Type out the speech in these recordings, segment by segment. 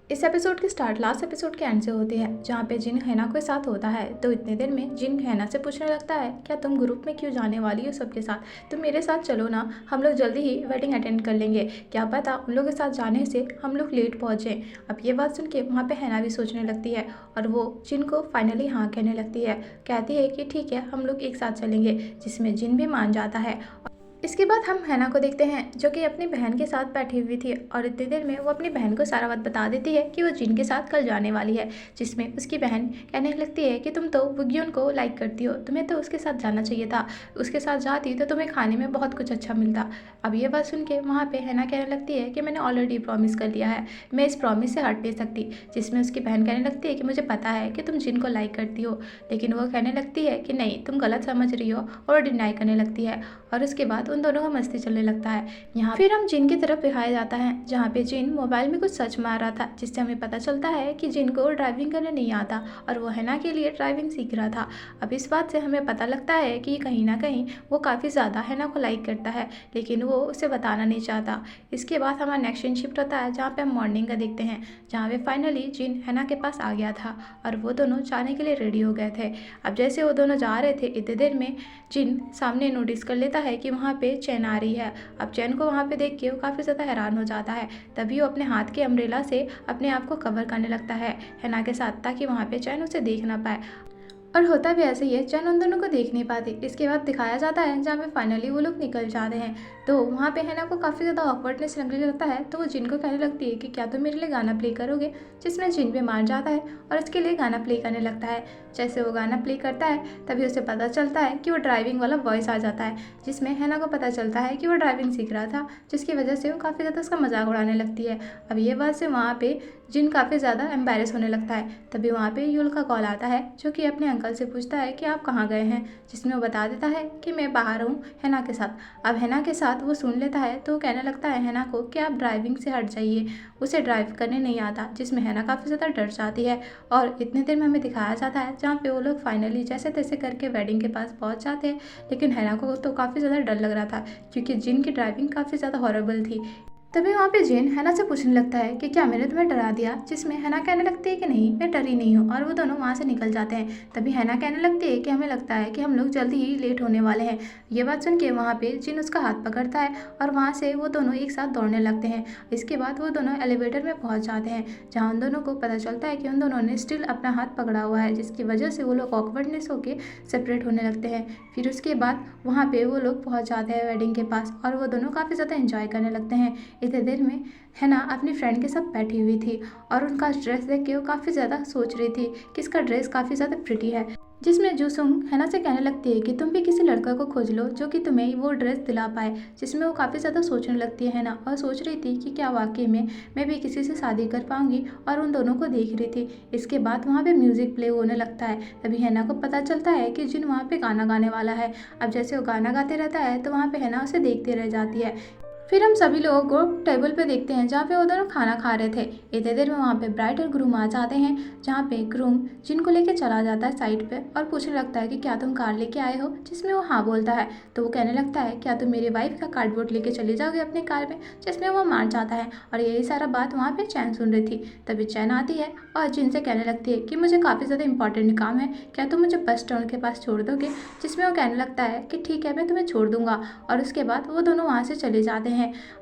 इस एपिसोड की start last episode के एंड से होती है, जहाँ पे जिन हैना के साथ होता है। तो इतने देर में जिन हैना से पूछने लगता है, क्या तुम ग्रुप में क्यों जाने वाली हो सबके साथ, तुम मेरे साथ चलो ना, हम लोग जल्दी ही वेडिंग अटेंड कर लेंगे, क्या पता उन लोगों के साथ जाने से हम लोग लेट पहुँचे। अब ये बात सुन के वहाँ पे हैना भी सोचने लगती है और वो जिन को फाइनली हाँ कहने लगती है। कहती है कि ठीक है, हम लोग एक साथ चलेंगे, जिसमें जिन भी मान जाता है। इसके बाद हम हैना को देखते हैं, जो कि अपनी बहन के साथ बैठी हुई थी और इतनी देर में वो अपनी बहन को सारा बात बता देती है कि वो जिन के साथ कल जाने वाली है। जिसमें उसकी बहन कहने लगती है कि तुम तो वुग्योन को लाइक करती हो, तुम्हें तो उसके साथ जाना चाहिए था, उसके साथ जाती तो तुम्हें खाने में बहुत कुछ अच्छा मिलता। अब ये बात सुन के वहाँ पे हैना कहने लगती है कि मैंने ऑलरेडी प्रॉमिस कर लिया है, मैं इस प्रॉमिस से हट नहीं सकती। जिसमें उसकी बहन कहने लगती है कि मुझे पता है कि तुम जिन को लाइक करती हो, लेकिन वो कहने लगती है कि नहीं, तुम गलत समझ रही हो, और डिनाई करने लगती है। और उसके बाद उन दोनों का मस्ती चलने लगता है। यहाँ फिर हम जिन की तरफ दिखाया जाता है, जहाँ पे जिन मोबाइल में कुछ सर्च मार रहा था, जिससे हमें पता चलता है कि जिन को ड्राइविंग करने नहीं आता और वो हैना के लिए ड्राइविंग सीख रहा था। अब इस बात से हमें पता लगता है कि कहीं ना कहीं वो काफ़ी ज़्यादा हैना को लाइक करता है, लेकिन वो उसे बताना नहीं चाहता। इसके बाद हमारा नेक्स्ट सीन शिफ्ट होता है, जहाँ पे हम मॉर्निंग का देखते हैं, जहाँ पे फाइनली जिन हैना के पास आ गया था और वो दोनों जाने के लिए रेडी हो गए थे। अब जैसे वो दोनों जा रहे थे, इतनी देर में जिन सामने नोटिस कर लेता है कि वहाँ पे चैन आ रही है। अब चैन को वहाँ पे देख के वो काफ़ी ज़्यादा हैरान हो जाता है। तभी वो अपने हाथ के अम्ब्रेला से अपने आप को कवर करने लगता है हैना के साथ, ताकि वहाँ पे चैन उसे देख ना पाए। और होता भी ऐसे ही है, चैन उन दोनों को देख नहीं पाती। इसके बाद दिखाया जाता है जहाँ पे फाइनली वो लोग निकल जाते हैं। तो वहाँ पे हैना को काफ़ी ज़्यादा ऑकवर्डनेस लगने लगता है, तो वो जिन को कहने लगती है कि क्या तुम मेरे लिए गाना प्ले करोगे। जिसमें जिन भी मान जाता है और उसके लिए गाना प्ले करने लगता है। जैसे वो गाना प्ले करता है, तभी उसे पता चलता है कि वो ड्राइविंग वाला वॉइस आ जाता है, जिसमें हैना को पता चलता है कि वो ड्राइविंग सीख रहा था, जिसकी वजह से वो काफ़ी ज़्यादा उसका मजाक उड़ाने लगती है। अब ये बात से वहाँ पे जिन काफ़ी ज़्यादा एम्बैरेस होने लगता है। तभी वहाँ पे यूल का कॉल आता है, जो कि अपने अंकल से पूछता है कि आप कहाँ गए हैं। जिसमें वो बता देता है कि मैं बाहर हूँ हैना के साथ। अब हैना के साथ वो सुन लेता है, तो कहने लगता है हैना को कि आप ड्राइविंग से हट जाइए, उसे ड्राइव करने नहीं आता। जिसमें हैना काफ़ी ज़्यादा डर जाती है और इतनी देर में हमें दिखाया जाता है, जहाँ पे वो लोग फाइनली जैसे तैसे करके वेडिंग के पास पहुँच जाते हैं। लेकिन हैना को तो काफ़ी ज़्यादा डर लग रहा था, क्योंकि जिन की ड्राइविंग काफ़ी ज़्यादा हॉरेबल थी। तभी वहाँ पे जिन हैना से पूछने लगता है कि क्या मैंने तुम्हें डरा दिया। जिसमें हैना कहने लगती है कि नहीं, मैं डरी नहीं हूँ, और वो दोनों वहाँ से निकल जाते हैं। तभी हैना कहने लगती है कि हमें लगता है कि हम लोग जल्दी ही लेट होने वाले हैं। ये बात सुन के वहाँ पे जिन उसका हाथ पकड़ता है और वहाँ से वो दोनों एक साथ दौड़ने लगते हैं। इसके बाद वो दोनों एलिवेटर में पहुँच जाते हैं, जहाँ उन दोनों को पता चलता है कि उन दोनों ने स्टिल अपना हाथ पकड़ा हुआ है, जिसकी वजह से वो लोग ऑकवर्डनेस होकर सेपरेट होने लगते हैं। फिर उसके बाद वहाँ पे वो लोग पहुँच जाते हैं वेडिंग के पास, और वो दोनों काफ़ी ज़्यादा इंजॉय करने लगते हैं। इतने देर में हैना अपनी फ्रेंड के साथ बैठी हुई थी और उनका ड्रेस देख के वो काफ़ी ज़्यादा सोच रही थी कि इसका ड्रेस काफ़ी ज़्यादा प्रिटी है। जिसमें जूसुंग हैना से कहने लगती है कि तुम भी किसी लड़का को खोज लो जो कि तुम्हें वो ड्रेस दिला पाए। जिसमें वो काफ़ी ज़्यादा सोचने लगती है हैना, और सोच रही थी कि क्या वाकई में मैं भी किसी से शादी कर पाऊंगी, और उन दोनों को देख रही थी। इसके बाद वहाँ पे म्यूज़िक प्ले होने लगता है। तभी हैना को पता चलता है कि जिन वहाँ पे गाना गाने वाला है। अब जैसे वो गाना गाते रहता है, तो वहाँ पे हैना उसे देखते रह जाती है। फिर हम सभी लोगों को टेबल पे देखते हैं, जहाँ पे वो दोनों खाना खा रहे थे। इतने देर में वहाँ पे ब्राइड और ग्रूम आ जाते हैं, जहाँ पे ग्रूम जिनको लेके चला जाता है साइड पे और पूछने लगता है कि क्या तुम कार लेके आए हो। जिसमें वो हाँ बोलता है, तो वो कहने लगता है क्या तुम मेरी वाइफ का कार्डबोर्ड लेके चले जाओगे अपने कार में। जिसमें वो मान जाता है, और यही सारा बात वहाँ पे चैन सुन रही थी। तभी चैन आती है और जिनसे कहने लगती है कि मुझे काफ़ी ज़्यादा इंपॉर्टेंट काम है, क्या तुम मुझे बस स्टैंड के पास छोड़ दोगे। जिसमें वो कहने लगता है कि ठीक है, मैं तुम्हें छोड़ दूंगा। और उसके बाद वो दोनों वहाँ से चले जाते हैं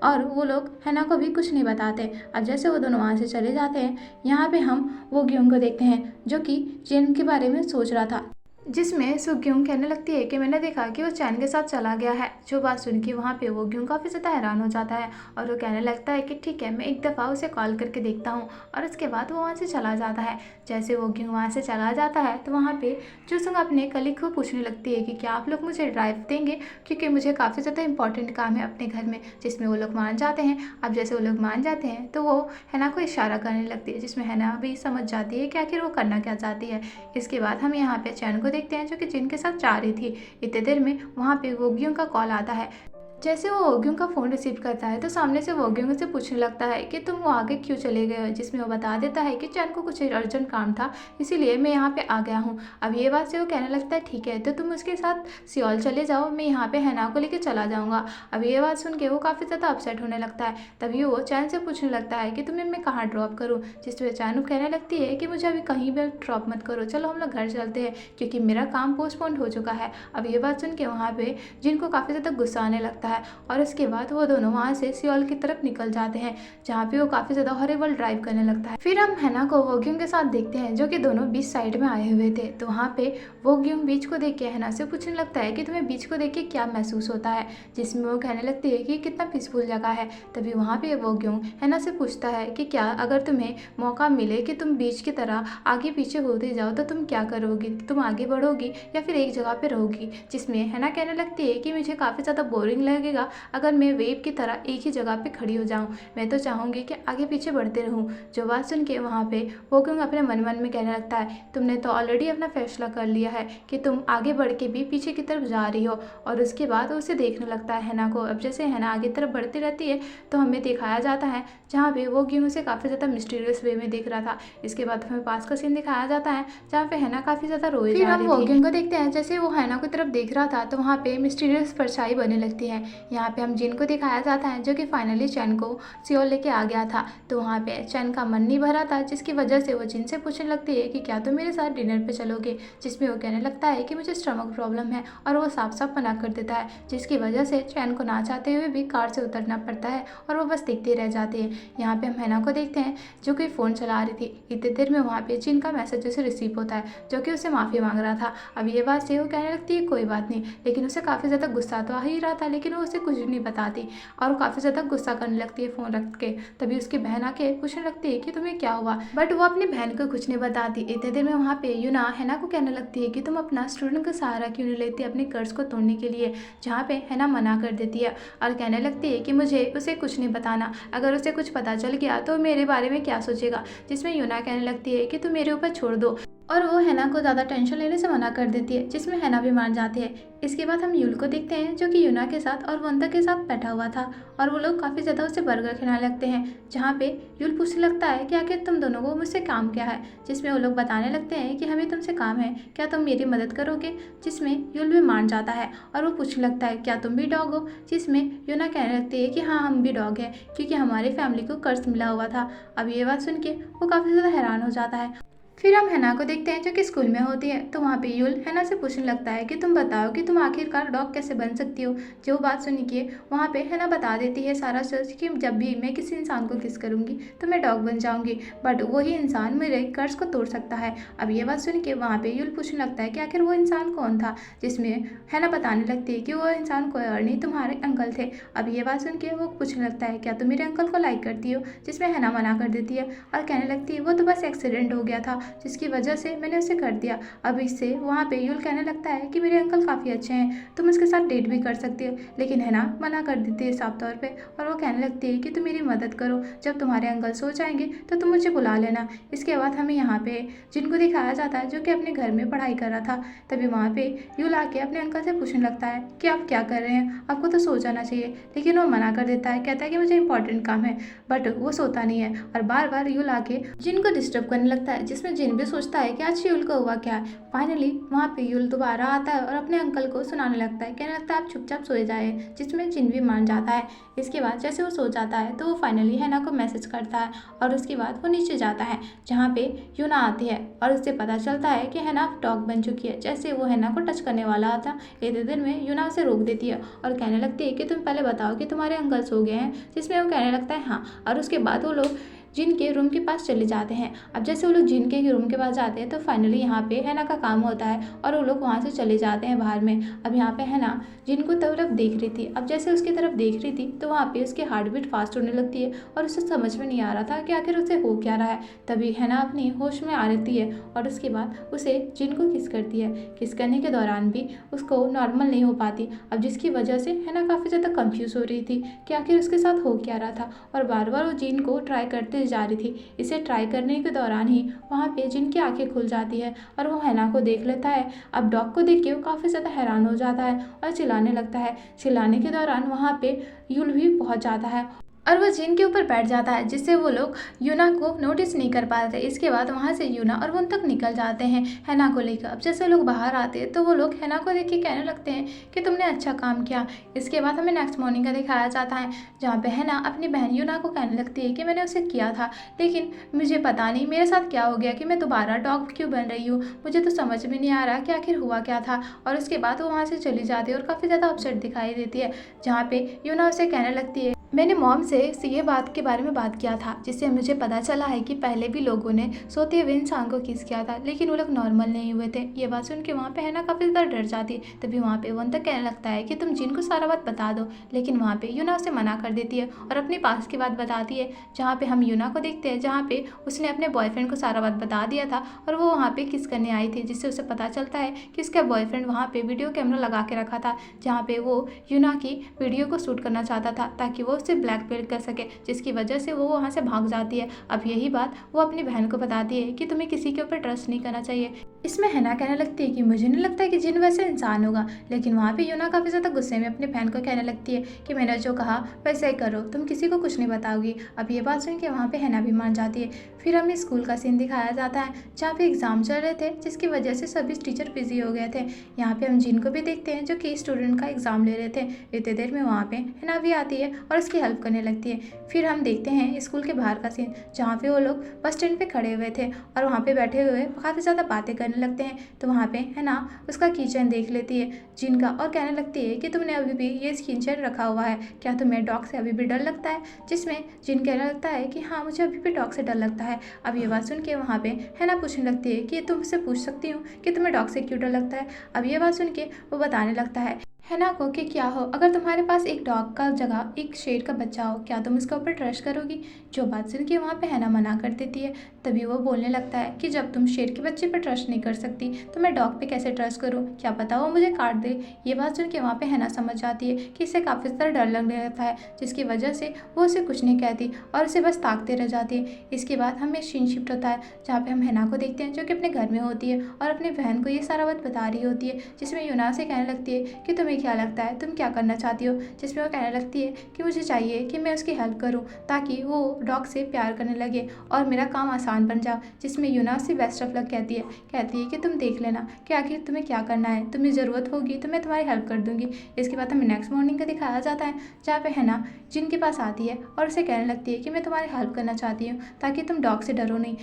और वो लोग हैना को भी कुछ नहीं बताते। अब जैसे वो दोनों वहाँ से चले जाते हैं, यहाँ पे हम वो ग्यूंग को देखते हैं, जो कि जिन के बारे में सोच रहा था। जिसमें सुग्यूंग कहने लगती है कि मैंने देखा कि वो चैन के साथ चला गया है। जो बात सुन के वहाँ पे वो ग्यूंग काफ़ी ज़्यादा हैरान हो जाता है, और वो कहने लगता है कि ठीक है, मैं एक दफ़ा उसे कॉल करके देखता हूँ। और उसके बाद वो वहाँ से चला जाता है। जैसे वो ग्यूंग वहाँ से चला जाता है, तो वहाँ पे जूसुंग अपने कलीग को पूछने लगती है कि क्या आप लोग मुझे ड्राइव देंगे, क्योंकि मुझे काफ़ी ज़्यादा इंपॉर्टेंट काम है अपने घर में। जिसमें वो लोग मान जाते हैं। अब जैसे वो लोग मान जाते हैं, तो वो हैना को इशारा करने लगती है, जिसमें हैना भी समझ जाती है कि आखिर वो करना क्या चाहती है। इसके बाद हम यहाँ पे चैन को देखते हैं, जो कि जिन के साथ जा रही थी। इतने देर में वहाँ पे वो ग्यूंग का कॉल आता है, जैसे वो वोग्यूंग का फ़ोन रिसीव करता है तो सामने से वोग्यूंग उससे पूछने लगता है कि तुम वो आगे क्यों चले गए हो, जिसमें वो बता देता है कि चैन को कुछ अर्जेंट काम था, इसीलिए मैं यहाँ पे आ गया हूँ। अब ये बात से वो कहने लगता है ठीक है तो तुम उसके साथ सियोल चले जाओ, मैं यहाँ पे हैना को लेकर चला जाऊँगा। अब ये बात सुन के वो काफ़ी ज़्यादा अपसेट होने लगता है। तभी वो चैन से पूछने लगता है कि तुम्हें मैं कहाँ ड्रॉप करूँ, जिसमें चैन कहने लगती है कि मुझे अभी कहीं भी ड्रॉप मत करो, चलो हम लोग घर चलते हैं क्योंकि मेरा काम पोस्टपोन हो चुका है। अब ये बात सुन के वहाँ पे जिनको काफ़ी ज़्यादा गुस्सा आने लगता है और इसके बाद वो दोनों वहाँ से सियोल की तरफ निकल जाते हैं, जहाँ पे वो काफ़ी ज़्यादा हॉरिबल ड्राइव करने लगता है। फिर हम हैना को वोग्यूंग के साथ देखते हैं जो कि दोनों बीच साइड में आए हुए थे। तो वहाँ पे वोग्यूंग बीच को देख के हैना से पूछने लगता है कि तुम्हें बीच को देख के क्या महसूस होता है, जिसमें वो कहने लगती है कि कितना पीसफुल जगह है। तभी वहाँ पे वोग्यूंग हैना से पूछता है कि क्या अगर तुम्हें मौका मिले कि तुम बीच की तरह आगे पीछे होते जाओ तो तुम क्या करोगी, तुम आगे बढ़ोगी या फिर एक जगह पे रहोगी, जिसमें हैना कहने लगती है कि मुझे काफ़ी ज़्यादा बोरिंग लगेगा अगर मैं वेव की तरह एक ही जगह पे खड़ी हो जाऊं, मैं तो चाहूँगी कि आगे पीछे बढ़ते रहूं। जो बात सुन के वहाँ पे वोग्यूंग अपने मन मन में कहने लगता है तुमने तो ऑलरेडी अपना फैसला कर लिया है कि तुम आगे बढ़ के भी पीछे की तरफ जा रही हो। और उसके बाद उसे देखने लगता है हैना को। अब जैसे हैना आगे तरफ बढ़ती रहती है तो हमें दिखाया जाता है जहाँ पे वोग्यूंग उसे काफ़ी ज़्यादा मिस्टीरियस वे में देख रहा था। इसके बाद हमें पास का सीन दिखाया जाता है जहाँ पे हैना काफ़ी ज़्यादा रोए जा रही थी। फिर हम वोग्यूंग को देखते हैं जैसे वो हैना की तरफ देख रहा था तो वहाँ पे मिस्टीरियस परछाई बनने लगती है। यहाँ पे हम जिन को दिखाया जाता है जो कि फाइनली चैन को सियोल लेके आ गया था। तो वहाँ पे चैन का मन नहीं भरा था, जिसकी वजह से वो जिन से पूछने लगती है कि क्या तुम मेरे साथ डिनर पे चलोगे, जिसमें वो कहने लगता है कि मुझे स्टमक प्रॉब्लम है और वो साफ साफ मना कर देता है, जिसकी वजह से चैन को ना चाहते हुए भी कार से उतरना पड़ता है और वो बस देखते रह जाते हैं। यहाँ पे हम हैना को देखते हैं जो कि फ़ोन चला रही थी। इतनी देर में वहाँ पे जिन का मैसेज उसे रिसीव होता है जो कि उसे माफ़ी मांग रहा था। अब ये बात से वो कहने लगती है कोई बात नहीं, लेकिन उसे काफ़ी ज़्यादा गुस्सा तो आ ही रहा था, लेकिन वो उसे कुछ नहीं बताती और वो काफ़ी ज़्यादा गुस्सा करने लगती है फ़ोन रख के। तभी उसकी बहन आके पूछने लगती है कि तुम्हें क्या हुआ, बट वो अपनी बहन को कुछ नहीं बताती। इतने देर में वहाँ पे यूना हैना को कहने लगती है कि तुम अपना स्टूडेंट का सहारा क्यों नहीं लेती अपने कर्ज को तोड़ने के लिए, जहाँ पे हैना मना कर देती है और कहने लगती है कि मुझे उसे कुछ नहीं बताना, अगर उसे कुछ पता चल गया तो मेरे बारे में क्या सोचेगा, जिसमें यूना कहने लगती है कि तुम मेरे ऊपर छोड़ दो और वो हैना को ज़्यादा टेंशन लेने से मना कर देती है, जिसमें हैना भी मान जाती है। इसके बाद हम यूल को देखते हैं जो कि यूना के साथ और वंदा के साथ बैठा हुआ था और वो लोग काफ़ी ज़्यादा उसे बर्गर खिलाने लगते हैं, जहाँ पे यूल पूछने लगता है कि आखिर तुम दोनों को मुझसे काम क्या है, जिसमें वो लोग बताने लगते हैं कि हमें तुमसे काम है, क्या तुम मेरी मदद करोगे, जिसमें यूल भी मान जाता है और वो पूछने लगता है क्या तुम भी डॉग हो, जिसमें यूना कहने लगती है कि हाँ हम भी डॉग हैं क्योंकि हमारी फैमिली को कर्ज मिला हुआ था। अब ये बात सुन के वो काफ़ी ज़्यादा हैरान हो जाता है। फिर हम हैना को देखते हैं जो कि स्कूल में होती है। तो वहाँ पे यूल हैना से पूछने लगता है कि तुम बताओ कि तुम आखिरकार डॉग कैसे बन सकती हो। जो बात सुन के वहाँ पे हैना बता देती है सारा सच कि जब भी मैं किसी इंसान को किस करूँगी तो मैं डॉग बन जाऊँगी, बट वही इंसान मेरे कर्ज को तोड़ सकता है। अब ये बात सुन के वहाँ पे यूल पूछने लगता है कि आखिर वो इंसान कौन था, जिसमें हैना बताने लगती है कि वो इंसान कोई और नहीं तुम्हारे अंकल थे। अब ये बात सुन के वो पूछने लगता है क्या तुम मेरे अंकल को लाइक करती हो, जिसमें हैना मना कर देती है और कहने लगती है वो तो बस एक्सीडेंट हो गया था जिसकी वजह से मैंने उसे कर दिया। अब इससे वहाँ पे यूल कहने लगता है कि मेरे अंकल काफ़ी अच्छे हैं, तुम उसके साथ डेट भी कर सकती हो, लेकिन हैना मना कर देती है साफ तौर पे और वो कहने लगती है कि तुम मेरी मदद करो, जब तुम्हारे अंकल सो जाएंगे तो तुम मुझे बुला लेना। इसके बाद हमें यहाँ पे जिनको दिखाया जाता है जो कि अपने घर में पढ़ाई कर रहा था। तभी वहाँ पे यूल आके अपने अंकल से पूछने लगता है कि आप क्या कर रहे हैं, आपको तो सो जाना चाहिए, लेकिन वो मना कर देता है, कहता है कि मुझे इंपॉर्टेंट काम है, बट वो सोता नहीं है और बार बार यूल आके जिन को डिस्टर्ब करने लगता है, जिसमें जिन भी सोचता है कि आज यूल को हुआ क्या है। फाइनली वहाँ पे यूल दोबारा आता है और अपने अंकल को सुनाने लगता है, कहने लगता है आप चुपचाप सोए जाए, जिसमें जिन भी मान जाता है। इसके बाद जैसे वो सो जाता है तो वो फाइनली हैना को मैसेज करता है और उसके बाद वो नीचे जाता है जहाँ पे यूना आती है और उससे पता चलता है कि हैना डॉग बन चुकी है। जैसे वो हैना को टच करने वाला था, इतने दिन में यूना उसे रोक देती है और कहने लगती है कि तुम पहले बताओ कि तुम्हारे अंकल सो गए हैं, जिसमें वो कहने लगता है हाँ। और उसके बाद वो लोग जिन के रूम के पास चले जाते हैं। अब जैसे वो लोग जिन के रूम के पास जाते हैं तो फाइनली यहाँ पे हैना का काम होता है और वो लोग वहाँ से चले जाते हैं बाहर में। अब यहाँ पे हैना जिन को तरफ देख रही थी, अब जैसे उसकी तरफ देख रही थी तो वहाँ पे उसकी हार्ट बीट फास्ट होने लगती है और उसे समझ में नहीं आ रहा था कि आखिर उसे हो क्या रहा है। तभी हैना अपनी होश में आ रहती है और उसके बाद उसे जिन को किस करती है। किस करने के दौरान भी उसको नॉर्मल नहीं हो पाती, अब जिसकी वजह से हैना काफ़ी ज़्यादा कंफ्यूज हो रही थी कि आखिर उसके साथ हो क्या रहा था और बार बार वो जिन को ट्राई करते चली जा रही थी। इसे ट्राई करने के दौरान ही वहाँ पे जिन की आंखें खुल जाती है और वो हैना को देख लेता है। अब डॉग को देख के वो काफ़ी ज़्यादा हैरान हो जाता है और चिल्लाने लगता है। चिल्लाने के दौरान वहाँ पे यूल भी पहुँच जाता है और वो जिन के ऊपर बैठ जाता है, जिससे वो लोग यूना को नोटिस नहीं कर पाते। इसके बाद वहाँ से यूना और उन तक निकल जाते हैं हैना को लेकर। अब जैसे लोग बाहर आते हैं तो वो लोग हैना को देख के कहने लगते हैं कि तुमने अच्छा काम किया। इसके बाद हमें नेक्स्ट मॉर्निंग का दिखाया जाता है, जहाँ पे हैना अपनी बहन यूना को कहने लगती है कि मैंने उसे किया था, लेकिन मुझे पता नहीं मेरे साथ क्या हो गया कि मैं दोबारा डॉग क्यों बन रही हूँ। मुझे तो समझ में नहीं आ रहा कि आखिर हुआ क्या था। और उसके बाद वो वहाँ से चली जाती है और काफ़ी ज़्यादा अपसेट दिखाई देती है, जहाँ पे यूना उसे कहने लगती है मैंने मॉम से ये बात के बारे में बात किया था, जिससे मुझे पता चला है कि पहले भी लोगों ने सोते हुए इंसान को किस किया था, लेकिन वो लोग नॉर्मल नहीं हुए थे। ये बात सुन के वहाँ पे हैना काफ़ी ज़्यादा डर जाती है। तभी वहाँ पे वन तक कहने लगता है कि तुम जिन को सारा बात बता दो, लेकिन वहाँ पे यूना उसे मना कर देती है और अपने पास की बात बताती है, जहाँ पे हम यूना को देखते हैं, जहाँ पे उसने अपने बॉयफ्रेंड को सारा बात बता दिया था और वो वहाँ पे किस करने आई थी, जिससे उसे पता चलता है कि उसका बॉयफ्रेंड वहाँ पे वीडियो कैमरा लगा के रखा था, जहाँ पे वो यूना की वीडियो को शूट करना चाहता था ताकि वो उसे ब्लैकमेल कर सके, जिसकी वजह से वो वहाँ से भाग जाती है। अब यही बात वो अपनी बहन को बताती है कि तुम्हें किसी के ऊपर ट्रस्ट नहीं करना चाहिए। इसमें हैना कहने लगती है कि मुझे नहीं लगता कि जिन वैसे इंसान होगा, लेकिन वहाँ पे यूना काफ़ी ज़्यादा गुस्से में अपनी बहन को कहने लगती है कि मैंने जो कहा वैसे ही करो, तुम किसी को कुछ नहीं बताओगी। अब ये बात सुन के वहाँ पे हैना भी मान जाती है। फिर हमें स्कूल का सीन दिखाया जाता है, जहाँ पे एग्जाम चल रहे थे, जिसकी वजह से सभी टीचर बिजी हो गए थे। यहाँ पे हम जिन को भी देखते हैं जो कि स्टूडेंट का एग्जाम ले रहे थे। इतनी देर में वहाँ पे हैना भी आती है और उसकी हेल्प करने लगती है। फिर हम देखते हैं स्कूल के बाहर का सीन, जहाँ पे वो लोग बस स्टैंड पे खड़े हुए थे और वहाँ पे बैठे हुए काफ़ी ज़्यादा बातें करने लगते हैं। तो वहाँ पे है ना उसका कीचेन देख लेती है जिन का और कहने लगती है कि तुमने अभी भी ये कीचेन रखा हुआ है, क्या तुम्हें डॉग से अभी भी डर लगता है। जिसमें जिन कहने लगता है कि हाँ मुझे अभी भी डॉग से डर लगता है। अब ये बात सुन के वहाँ पे है ना पूछने लगती है कि तुमसे पूछ सकती हूँ कि तुम्हें डॉग से क्यों डर लगता है। अब ये बात सुन के वो बताने लगता है हैना को कि क्या हो अगर तुम्हारे पास एक डॉग का जगह एक शेर का बच्चा हो, क्या तुम इसके ऊपर ट्रस्ट करोगी। जो बात सुन के वहाँ पे हैना मना कर देती है। तभी वो बोलने लगता है कि जब तुम शेर के बच्चे पर ट्रस्ट नहीं कर सकती तो मैं डॉग पे कैसे ट्रस्ट करूँ, क्या पता वो मुझे काट दे। ये बात सुन के वहाँ पे हैना समझ जाती है कि इसे काफ़ी ज़्यादा डर लगने लगता है, जिसकी वजह से वो उसे कुछ नहीं कहती और उसे बस ताकते रह जाती है। इसके बाद हमें सीन शिफ्ट होता है, जहाँ पे हम हैना को देखते हैं जो कि अपने घर में होती है और अपनी बहन को ये सारा बात बता रही होती है, जिसमें यूना से कहने लगती है कि तुम्हें क्या लगता है तुम क्या करना चाहती हो। जिसमें वो कहने लगती है कि मुझे चाहिए कि मैं उसकी हेल्प करूं ताकि वो डॉग से प्यार करने लगे और मेरा काम आसान बन जाए। जिसमें यूना से बेस्ट ऑफ लक कहती है कि तुम देख लेना कि आखिर तुम्हें क्या करना है, तुम्हें ज़रूरत होगी तो मैं तुम्हारी हेल्प कर दूंगी। इसके बाद हमें नेक्स्ट मॉर्निंग का दिखाया जाता है, जहाँ पे हैना जिन के पास आती है और उसे कहने लगती है कि मैं तुम्हारी हेल्प करना चाहती हूँ ताकि तुम डॉग से डरो नहीं।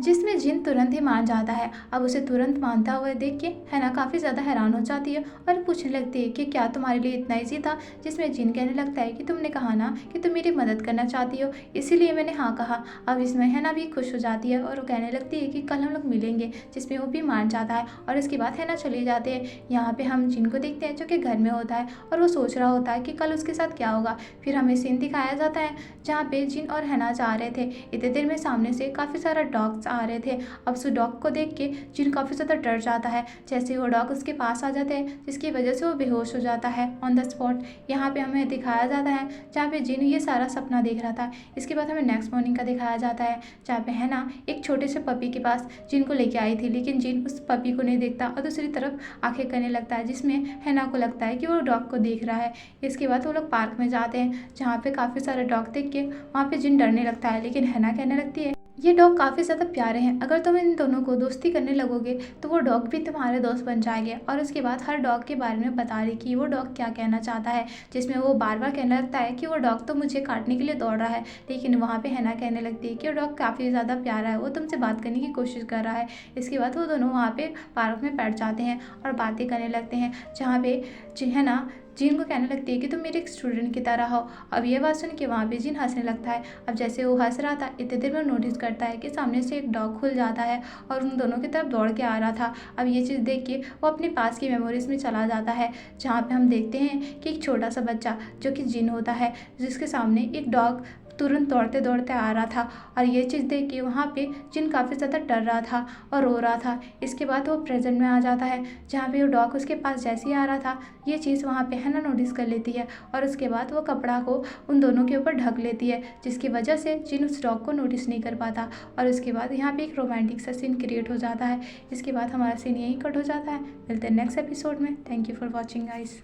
जिसमें जिन तुरंत ही मान जाता है। अब उसे तुरंत मानता हुआ देख के हैना काफ़ी ज़्यादा हैरान हो जाती है और पूछने लगती है कि क्या तुम्हारे लिए इतना ईजी था। जिसमें जिन कहने लगता है कि तुमने कहा ना कि तुम मेरी मदद करना चाहती हो, इसीलिए मैंने हाँ कहा। अब इसमें हैना भी खुश हो जाती है और वो कहने लगती है कि कल हम लोग मिलेंगे, जिसमें वो भी मान जाता है और इसके बाद हैना चले जाते हैं। यहाँ पे हम जिन को देखते हैं जो कि घर में होता है और वो सोच रहा होता है कि कल उसके साथ क्या होगा। फिर हमें सीन दिखाया जाता है जहाँ पे जिन और हैना जा रहे थे। इतने देर में सामने से काफ़ी सारा डॉग्स आ रहे थे। अब उस डॉग को देख के जिन काफ़ी ज़्यादा डर जाता है। जैसे वो डॉग उसके पास आ जाते हैं, जिसकी वजह से वो बेहोश हो जाता है ऑन द स्पॉट। यहाँ पे हमें दिखाया जाता है जहाँ पे जिन ये सारा सपना देख रहा था। इसके बाद हमें नेक्स्ट मॉर्निंग का दिखाया जाता है, जहाँ पे है ना एक छोटे से पपी के पास जिन को लेके आई थी, लेकिन जिन उस पपी को नहीं देखता और दूसरी तरफ आंखें करने लगता है, जिसमें हैना को लगता है कि वो डॉग को देख रहा है। इसके बाद वो लोग पार्क में जाते हैं, जहाँ पे काफ़ी सारे डॉग देख के वहाँ पे जिन डरने लगता है, लेकिन हैना कहने लगती है ये डॉग काफ़ी ज़्यादा प्यारे हैं, अगर तुम इन दोनों को दोस्ती करने लगोगे तो वो डॉग भी तुम्हारे दोस्त बन जाएंगे। और उसके बाद हर डॉग के बारे में बता रही कि वो डॉग क्या कहना चाहता है, जिसमें वो बार बार कहने लगता है कि वो डॉग तो मुझे काटने के लिए दौड़ रहा है, लेकिन वहाँ पे हैना कहने लगती है कि वो डॉग काफ़ी ज़्यादा प्यारा है, वो तुमसे बात करने की कोशिश कर रहा है। इसके बाद वो दोनों वहाँ पे पार्क में बैठ जाते हैं और बातें करने लगते हैं, जहाँ पे है ना जिन को कहने लगती है कि तुम मेरे एक स्टूडेंट की तरह हो। अब ये बात सुन के वहाँ पे जिन हंसने लगता है। अब जैसे वो हंस रहा था, इतने देर में नोटिस करता है कि सामने से एक डॉग खुल जाता है और उन दोनों की तरफ दौड़ के आ रहा था। अब ये चीज़ देख के वो अपने पास की मेमोरीज में चला जाता है, जहाँ पे हम देखते हैं कि एक छोटा सा बच्चा जो कि जिन होता है, जिसके सामने एक डॉग तुरंत दौड़ते दौड़ते आ रहा था। और ये चीज़ देख के वहाँ पे जिन काफ़ी ज़्यादा डर रहा था और रो रहा था। इसके बाद वो प्रेजेंट में आ जाता है, जहाँ पे वो डॉग उसके पास जैसे ही आ रहा था, ये चीज़ वहाँ पे हैना नोटिस कर लेती है और उसके बाद वो कपड़ा को उन दोनों के ऊपर ढक लेती है, जिसकी वजह से जिन उस डॉग को नोटिस नहीं कर पाता। और उसके बाद यहाँ पे एक रोमांटिक सा सीन क्रिएट हो जाता है। इसके बाद हमारा सीन यहीं कट हो जाता है। मिलते हैं नेक्स्ट एपिसोड में। Thank you for watching guys.